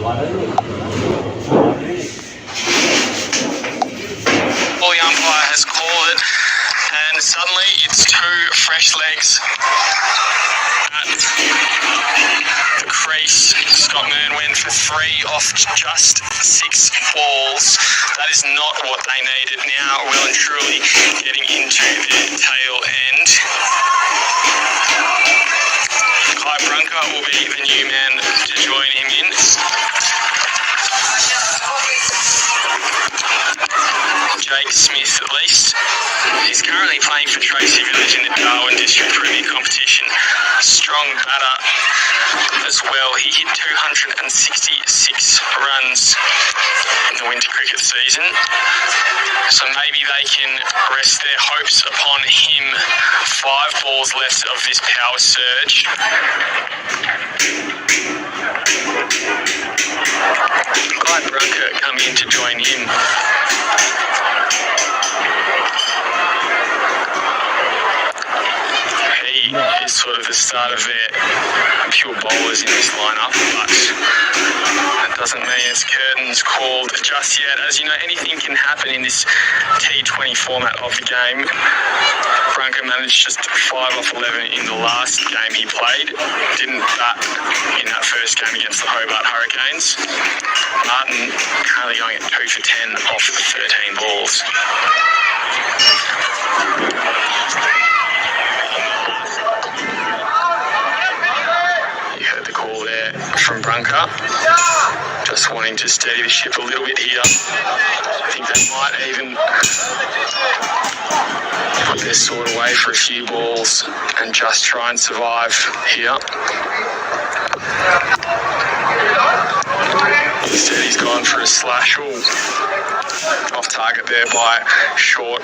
The umpire has called it, and suddenly it's two fresh legs at the crease. Scott Mearn went for 3 off just 6 balls. That is not what they needed. Now well and truly getting into their tail end. Kai Brunker will be the new man to join him in. Jake Smith, at least. He's currently playing for Tracy Village in the Darwin District Premier Competition. Strong batter as well. He hit 266 runs in the winter cricket season. So maybe they can rest their hopes upon him. 5 balls left of this power surge. Guy Brunker coming in to join him. He is sort of the start of their pure bowlers in this lineup, but that doesn't mean it's curtains called just yet. As you know, anything can happen in this T20 format of the game. Brunker managed just 5 off 11 in the last game he played. Didn't bat in that first game against the Hobart Hurricanes. Martin currently going at 2 for 10 off 13 balls. From Brunker, just wanting to steady the ship a little bit here. I think they might even put their sword away for a few balls and just try and survive here. Instead he's gone for a slash. Ooh, off target there by Short.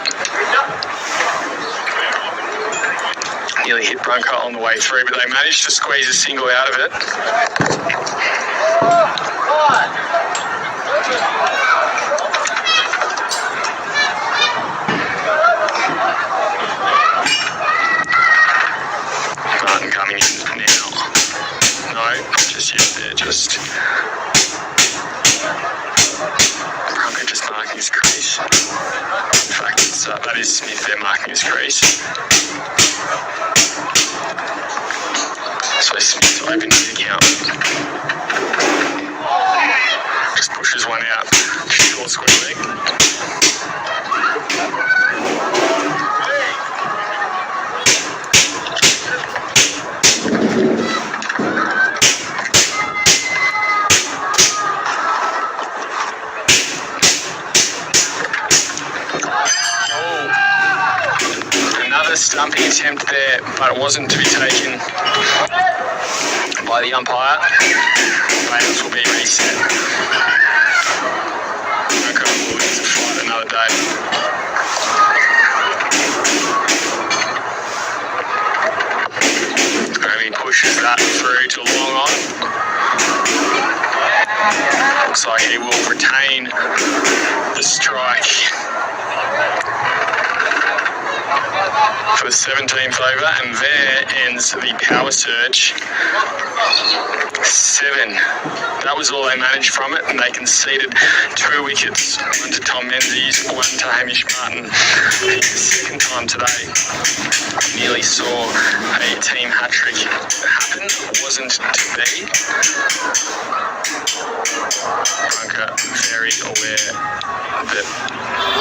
Nearly hit Brunker on the way through, but they managed to squeeze a single out of it. Martin coming in now. No, just yet. They're just... Brunker just marking his crease. In fact, that is Smith there marking his crease. So Smith opened his account. Just pushes one out. Short square leg. Another stumping attempt there, but it wasn't to be taken by the umpire. Bails will be reset. Brunker will lose the fight another day. And he pushes that through to long on. Looks like he will retain the strike for the 17th over, and there ends the power surge. 7. That was all they managed from it, and they conceded 2 wickets. 1 to Tom Menzies, 1 to Hamish Martin. The second time today, nearly saw a team hat-trick happen. Wasn't to be. Brunker very aware that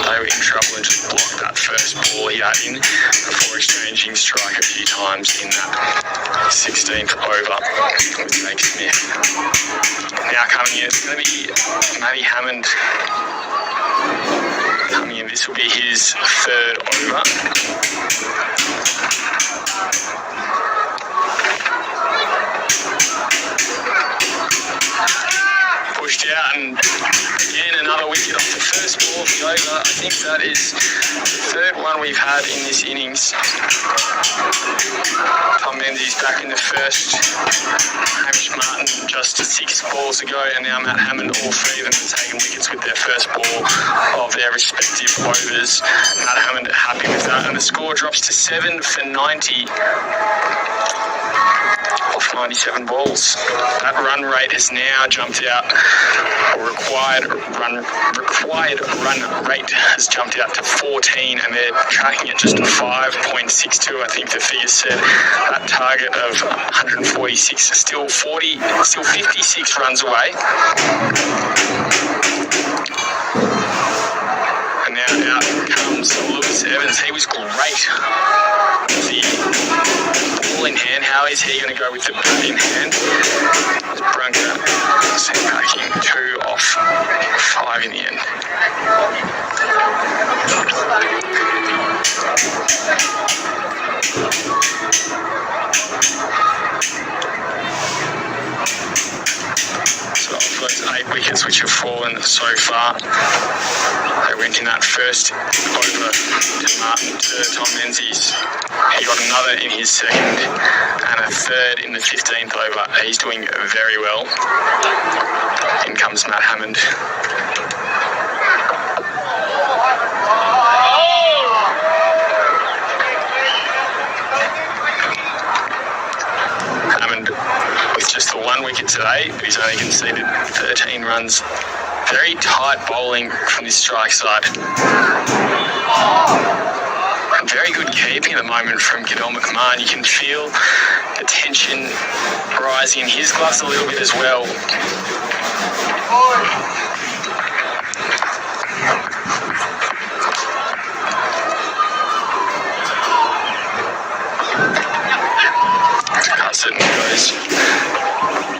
they were in trouble and just blocked that first ball he had in before exchanging strike a few times in that 16th over with Jake Smith. Now coming in, it's going to be Matty Hammond coming in. This will be his 3rd over. Pushed out, and again another wicket off the first ball of the over. I think that is the 3rd one we've had in this innings. Tom Menzies back in the first. Hamish Martin just 6 balls ago, and now Matt Hammond, all 3 of them have taken wickets with their first ball of their respective overs. Matt Hammond happy with that, and the score drops to 7 for 90. Off 97 balls. That run rate has now jumped out, or required run rate has jumped out to 14, and they're tracking it just at 5.62. I think the figure said. That target of 146 is still 56 runs away. And now out comes Lewis Evans. He was great. The ball in hand. How is he going to go with the bat in hand? Brunker packing 2 off 5 in the end. So of those 8 wickets which have fallen so far, they went in that first over to Tom Menzies. He got another in his second and a third in the 15th over. He's doing very well. In comes Matt Hammond. Hammond with just the 1 wicket today, but he's only conceded 13 runs. Very tight bowling from this strike side. And very good keeping at the moment from Cadell McMahon. You can feel the tension rising in his gloves a little bit as well. Cuts it and goes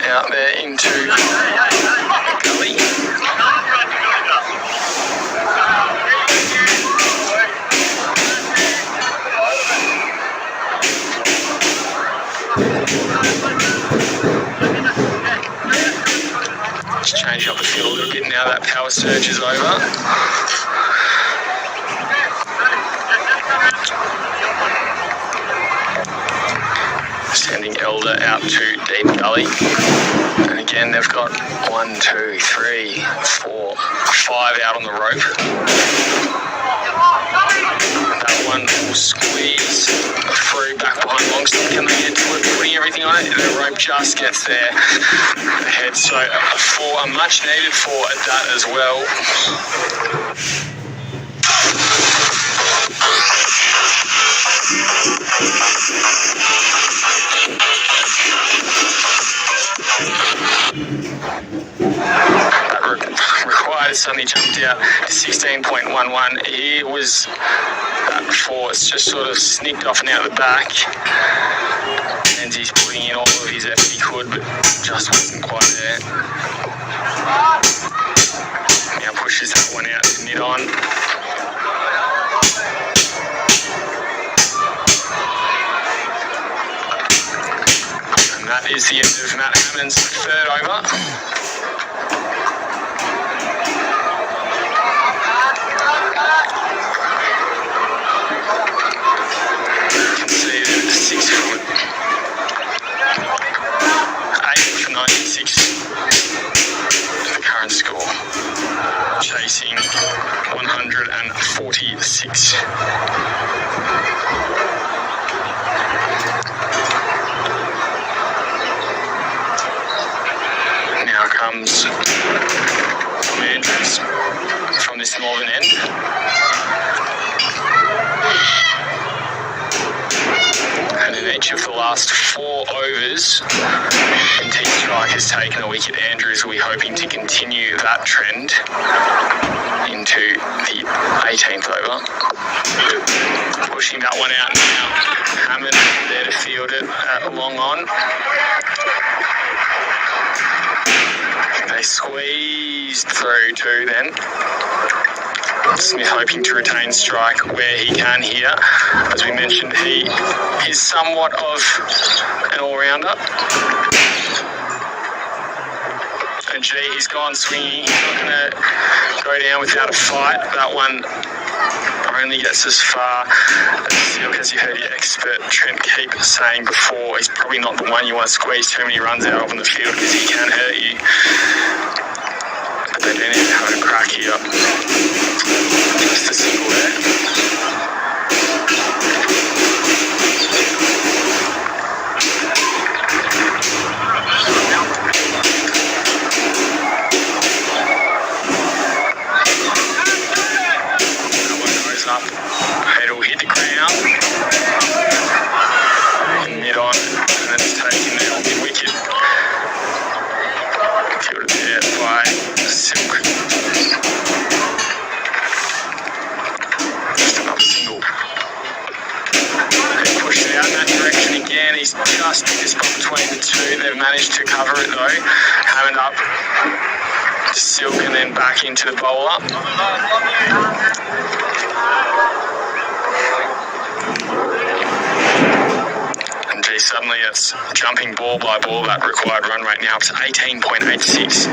out there into the gully. Just change up the field a little bit now that power surge is over. Sending Elder out to deep gully. And again, they've got 1, 2, 3, 4, 5 out on the rope. That one will squeeze through back behind Longstop. Can they get to it? Putting everything on it. The rope just gets there ahead. So for a much needed 4 at that as well. That required suddenly jumped out to 16.11. It was that before. It's just sort of sneaked off and out the back. And he's putting in all of his effort he could, but just wasn't quite there. Now pushes that one out to mid-on. That is the end of Matt Hammond's 3rd over. Conceded 6 from it. 8 for 96. The current score. Chasing 146. Comes from Andrews from this northern end. And in each of the last 4 overs, MT Strike has taken a wicket. Andrews will be hoping to continue that trend into the 18th over. Pushing that one out now. Hammond there to field it long on. They squeezed through too then. Smith hoping to retain strike where he can here. As we mentioned, he is somewhat of an all-rounder. And gee, he's gone swinging. He's not going to go down without a fight. That one only gets as far as Silk, as you heard your expert Trent keep saying before. He's probably not the one you want to squeeze too many runs out of in the field because he can hurt you. But they do need to have a crack here. Just a single there. between the two. They've managed to cover it though. Hammered up to Silk and then back into the bowler. And gee, suddenly it's jumping ball by ball. That required run rate now up to 18.86.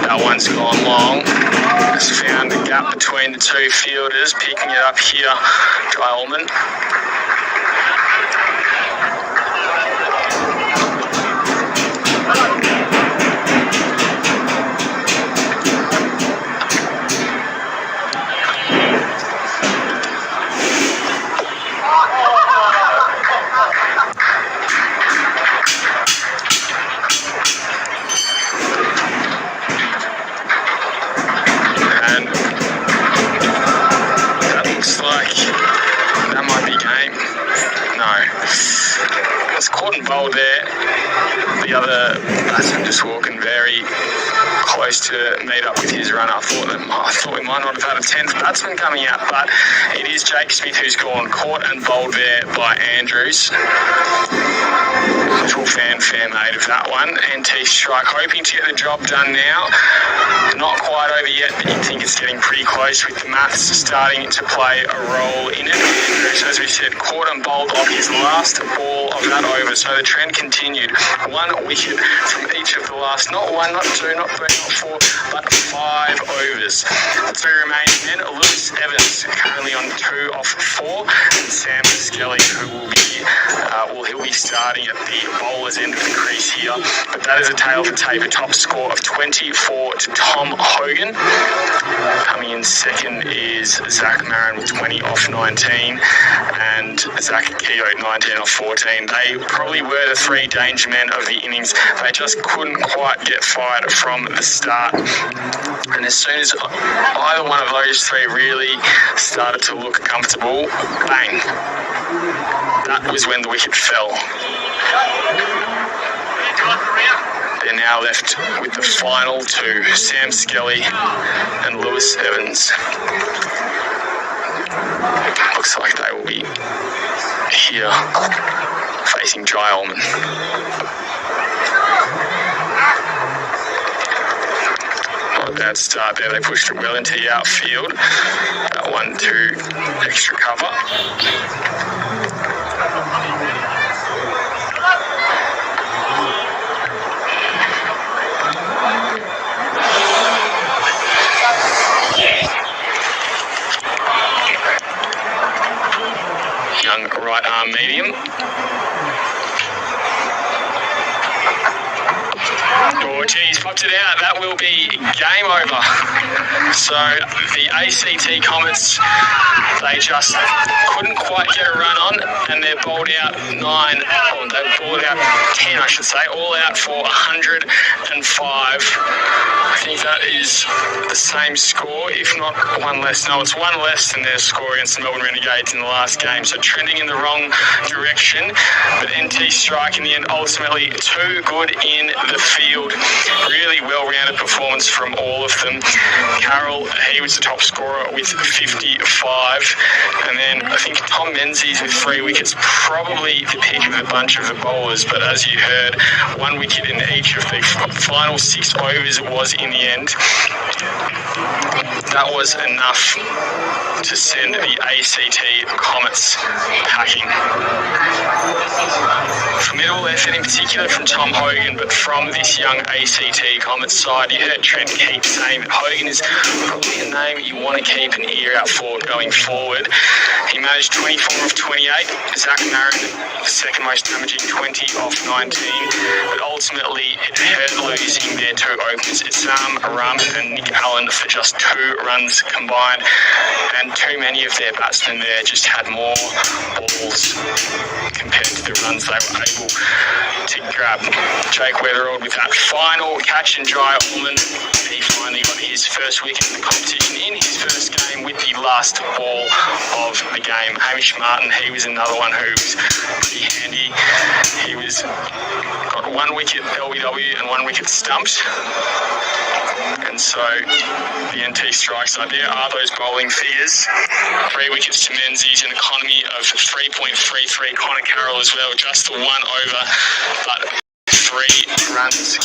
That one's gone long. Has found a gap between the two fielders. Picking it up here, Jai Ullman. Bowled there. The other batsman just walking very close to meet up with his runner. I thought we might not have had a 10th batsman coming out, but it is Jake Smith who's gone caught and bowled there by Andrews. Little fanfare made of that one. NT strike, hoping to get the job done now. Not quite over yet, but you think it's getting pretty close with the maths starting to play a role in it. Andrews, as we said, caught and bowled on his last ball of that over, so the trend continued. 1 wicket from each of the last, not 1, not 2, not 3, not 4, but 5 overs. The two remaining men, Lewis Evans, currently on 2 off 4, and Sam Skelly, who will be he'll be starting at the bowler's end of the crease here. But that is a tail to tape, a top score of 24 to Tom Hogan. Coming in second is Zach Marin with 20 off 19, and Zach Keogh 19 off 14. They probably were the 3 danger men of the innings. They just couldn't quite get fired from the start. And as soon as either one of those 3 really started to look comfortable, bang. That was when the wicket fell. They're now left with the final 2, Sam Skelly and Lewis Evans. Looks like they will be here facing Jai Ullman. Not a bad start there. They pushed it well into the outfield. That one to extra cover. Young right arm medium. Oh geez, popped it out. That will be game over. So the ACT Comets, they just couldn't quite get a run on, and they're bowled out 9, or they bowled out 10 I should say, all out for 105. I think that is the same score, if not one less. No, it's one less than their score against the Melbourne Renegades in the last game. So trending in the wrong direction. But NT strike in the end, ultimately too good in the field. Really well-rounded performance from all of them. Carroll, he was the top scorer with 55. And then I think Tom Menzies with 3 wickets, probably the pick of the bunch of the bowlers. But as you heard, 1 wicket in each of the final 6 overs it was in the end. That was enough to send the ACT Comets packing. Formidable effort in particular from Tom Hogan, but from this young ACT Comets side, you heard Trent keep saying that Hogan is probably a name you want to keep an ear out for going forward. He managed 24 of 28. Zach Marin, second most damaging, 20 off 19. But ultimately, it hurt losing their 2 openers, Isam Ram and Nick Allen, for just 2 runs combined. And too many of their batsmen there just had more balls compared to the runs they were able to grab. Jake Weatherald with that final catch, and Jai Ullman, he finally got his first wicket in the competition in his first game with the last ball of the game. Hamish Martin, he was another one who was pretty handy. He got 1 wicket LBW and 1 wicket stumped. And so the NT strikes, so there are those bowling figures. 3 wickets to Menzies, an economy of 3.33. Connor Carroll as well, just the 1 over, but 3 runs.